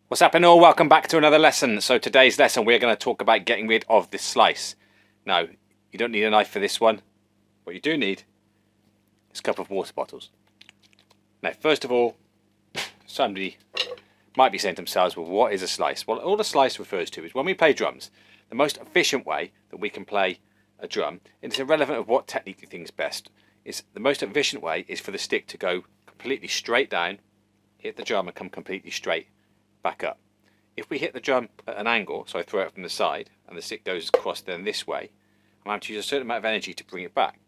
What's happening all? Welcome back to another lesson. So today's lesson we're going to talk about getting rid of this slice. Now, you don't need a knife for this one. What you do need is a couple of water bottles. Now, first of all, somebody might be saying to themselves, well, what is a slice? Well, all a slice refers to is when we play drums, the most efficient way that we can play a drum, and it's irrelevant of what technique you think is best, is the most efficient way is for the stick to go completely straight down, hit the drum and come completely straight back up. If we hit the drum at an angle, so I throw it from the side and the stick goes across then this way, I'm having to use a certain amount of energy to bring it back.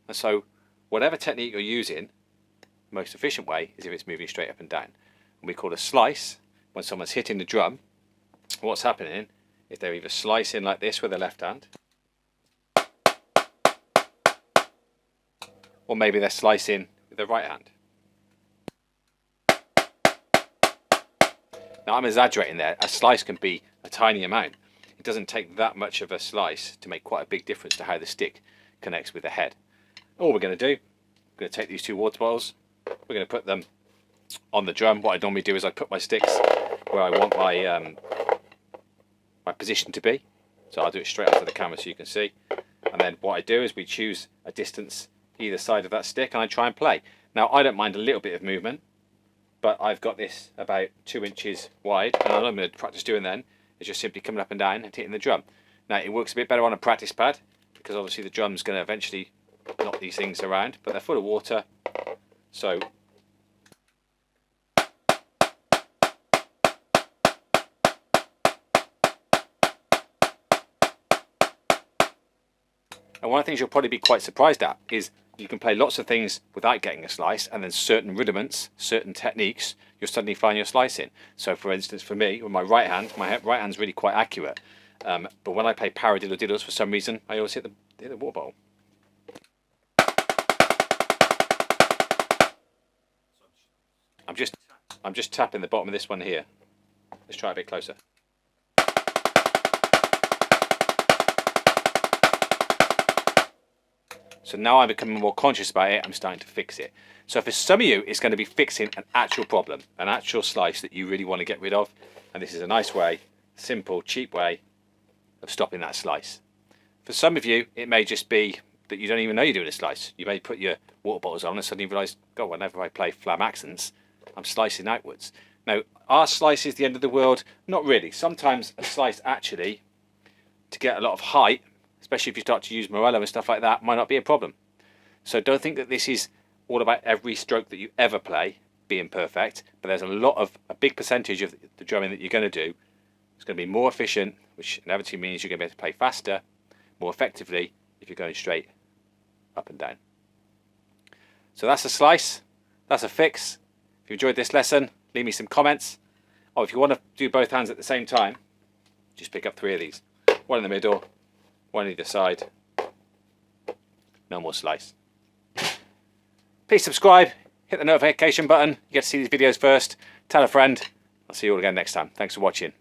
And so whatever technique you're using, the most efficient way is if it's moving straight up and down. And we call a slice when someone's hitting the drum. What's happening is they're either slicing like this with their left hand, or maybe they're slicing with their right hand. Now I'm exaggerating there. A slice can be a tiny amount. It doesn't take that much of a slice to make quite a big difference to how the stick connects with the head. All we're going to do, we're going to take these two water bottles, we're going to put them on the drum. What I normally do is I put my sticks where I want my my position to be. So I'll do it straight onto the camera so you can see. And then what I do is we choose a distance either side of that stick and I try and play. Now I don't mind a little bit of movement, but I've got this about 2 inches wide, and all I'm going to practice doing then is just simply coming up and down and hitting the drum. Now it works a bit better on a practice pad because obviously the drum's going to eventually knock these things around, but they're full of water, so and one of the things you'll probably be quite surprised at is you can play lots of things without getting a slice, and then certain rudiments, certain techniques, you'll suddenly find your slice in. So for instance, for me, with my right right hand's really quite accurate. But when I play paradiddle-diddles, for some reason, I always hit the water bottle. I'm just tapping the bottom of this one here. Let's try a bit closer. So now I'm becoming more conscious about it, I'm starting to fix it. So for some of you, it's going to be fixing an actual problem, an actual slice that you really want to get rid of. And this is a nice way, simple, cheap way of stopping that slice. For some of you, it may just be that you don't even know you're doing a slice. You may put your water bottles on and suddenly realise, God, whenever I play flam accents, I'm slicing outwards. Now, are slices the end of the world? Not really. Sometimes a slice actually, to get a lot of height, especially if you start to use morello and stuff like that, might not be a problem. So don't think that this is all about every stroke that you ever play being perfect, but there's a big percentage of the drumming that you're going to do is going to be more efficient, which inevitably means you're going to be able to play faster, more effectively, if you're going straight up and down. So that's a slice, that's a fix. If you enjoyed this lesson, leave me some comments. Oh, if you want to do both hands at the same time, just pick up 3 of these. One in the middle, one either side. No more slice. Please subscribe, hit the notification button. You get to see these videos first. Tell a friend. I'll see you all again next time. Thanks for watching.